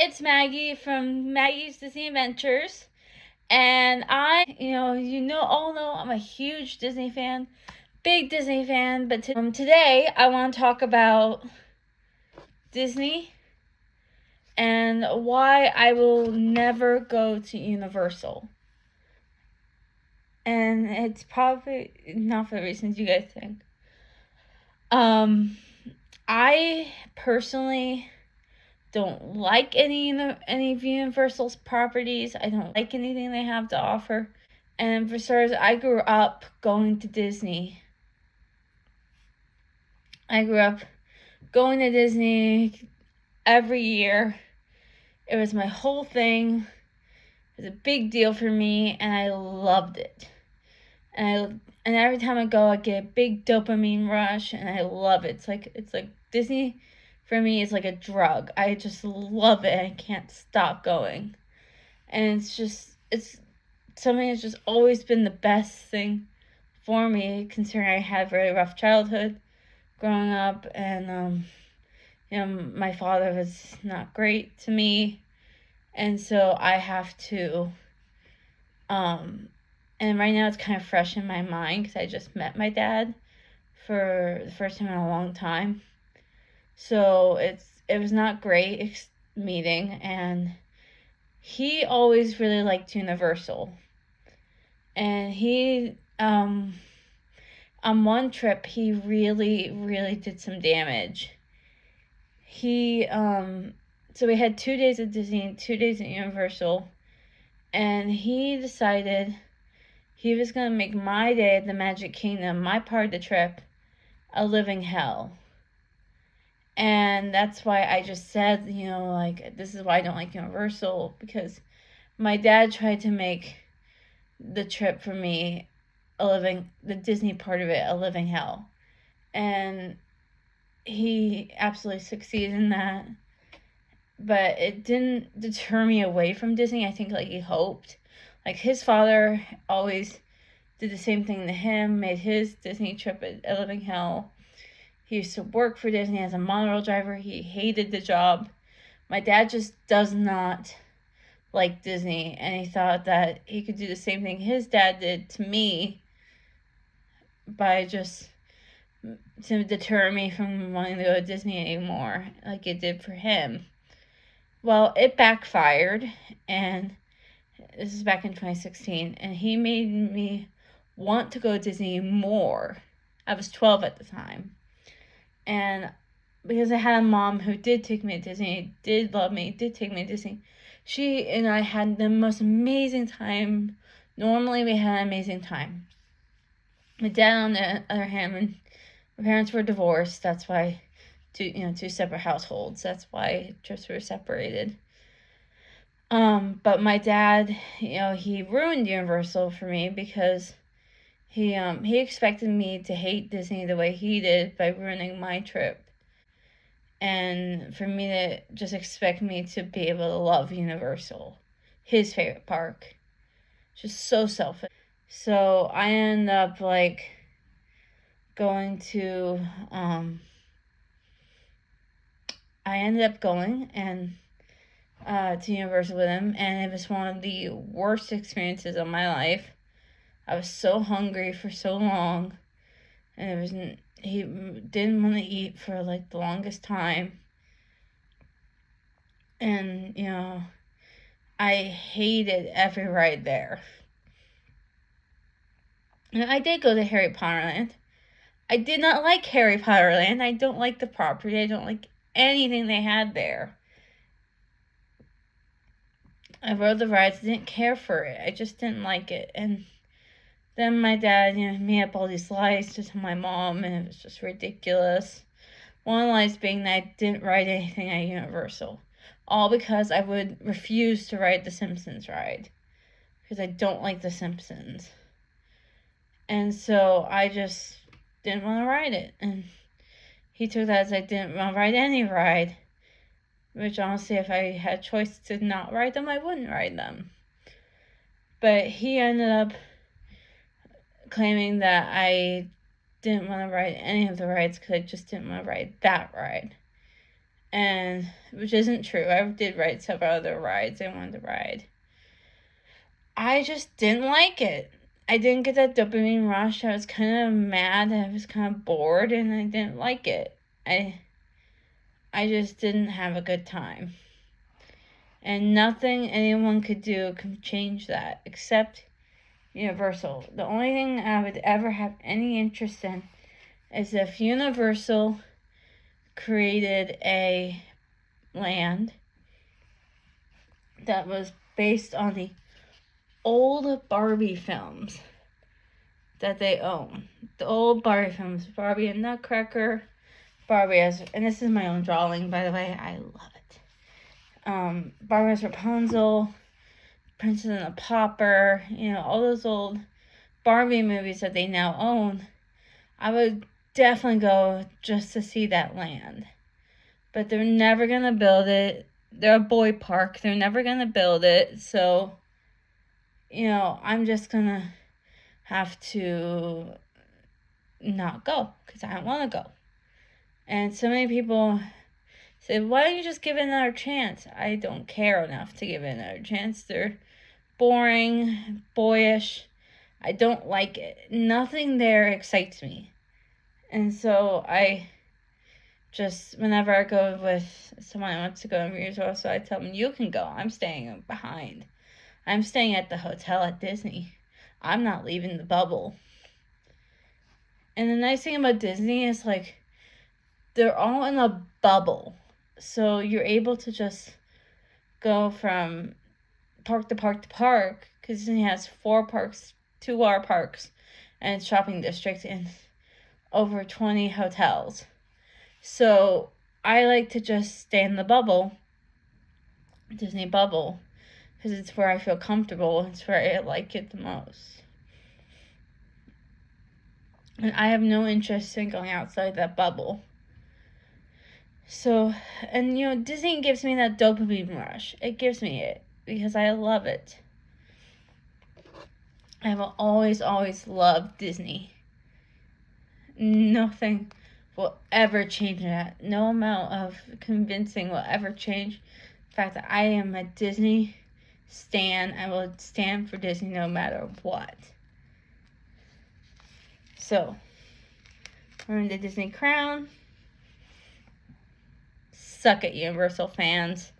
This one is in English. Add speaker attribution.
Speaker 1: it's Maggie from Maggie's Disney Adventures. And all know I'm a huge Disney fan, big Disney fan. But today I want to talk about Disney and why I will never go to Universal. And it's probably not for the reasons you guys think. I personally don't like any of Universal's properties. I don't like anything they have to offer. And for starters, I grew up going to Disney. I grew up going to Disney every year. It was my whole thing. It was a big deal for me, and I loved it. And every time I go, I get a big dopamine rush, and I love it. It's like Disney for me is like a drug. I just love it. I can't stop going. And it's something that's just always been the best thing for me, considering I had a very rough childhood growing up, and my father was not great to me, and so I have to, and right now it's kind of fresh in my mind because I just met my dad for the first time in a long time. So it was not great meeting, and he always really liked Universal. And he on one trip he really, really did some damage. He so we had 2 days at Disney and 2 days at Universal, and he decided he was gonna make my day at the Magic Kingdom, my part of the trip, a living hell. And that's why I just said, this is why I don't like Universal, because my dad tried to make the trip for me the Disney part of it, a living hell. And he absolutely succeeded in that. But it didn't deter me away from Disney, I think, like he hoped. Like, his father always did the same thing to him, made his Disney trip a living hell. He used to work for Disney as a monorail driver. He hated the job. My dad just does not like Disney, and he thought that he could do the same thing his dad did to me by just to deter me from wanting to go to Disney anymore, like it did for him. Well, it backfired, and this is back in 2016, and he made me want to go to Disney more. I was 12 at the time. And because I had a mom who did take me to Disney, did love me, did take me to Disney, she and I had the most amazing time. Normally we had an amazing time. My dad, on the other hand, my parents were divorced. That's why two separate households. That's why trips were separated. But my dad, he ruined Universal for me because he expected me to hate Disney the way he did by ruining my trip. And for me to just expect me to be able to love Universal, his favorite park. Just so selfish. So I ended up going to to Universal with him, and it was one of the worst experiences of my life. I was so hungry for so long, and he didn't want to eat for the longest time. And I hated every ride there. And I did go to Harry Potter Land. I did not like Harry Potter Land. I don't like the property. I don't like anything they had there. I rode the rides, didn't care for it. I just didn't like it. And then my dad, made up all these lies to my mom, and it was just ridiculous. One of the lies being that I didn't ride anything at Universal. All because I would refuse to ride the Simpsons ride. Because I don't like the Simpsons. And so I just didn't want to ride it. And he took that as I didn't want to ride any ride. Which, honestly, if I had a choice to not ride them, I wouldn't ride them. But he ended up claiming that I didn't want to ride any of the rides because I just didn't want to ride that ride. and which isn't true. I did ride several other rides I wanted to ride. I just didn't like it. I didn't get that dopamine rush. I was kind of mad. I was kind of bored, and I didn't like it. I just didn't have a good time. And nothing anyone could do could change that except Universal. The only thing I would ever have any interest in is if Universal created a land that was based on the old Barbie films that they own. The old Barbie films, Barbie and Nutcracker, Barbie as, and this is my own drawing, by the way, I love it. Barbie as Rapunzel, Princess and the Pauper, all those old Barbie movies that they now own. I would definitely go just to see that land. But they're never going to build it. They're a boy park. They're never going to build it. So, I'm just going to have to not go because I don't want to go. And so many people say, why don't you just give it another chance? I don't care enough to give it another chance. They're boring, boyish. I don't like it. Nothing there excites me. And so I just, whenever I go with someone who wants to go to Universal, so I tell them, you can go. I'm staying behind. I'm staying at the hotel at Disney. I'm not leaving the bubble. And the nice thing about Disney is, they're all in a bubble. So you're able to just go from park to park to park, because Disney has 4 parks, 2 water parks, and shopping districts, and over 20 hotels. So I like to just stay in the bubble, Disney bubble, because it's where I feel comfortable. It's where I like it the most. And I have no interest in going outside that bubble. So, and Disney gives me that dopamine rush. It gives me it because I love it. I have always, always loved Disney. Nothing will ever change that. No amount of convincing will ever change the fact that I am a Disney stan. I will stand for Disney no matter what. So, we're in the Disney crown. Suck it, Universal fans.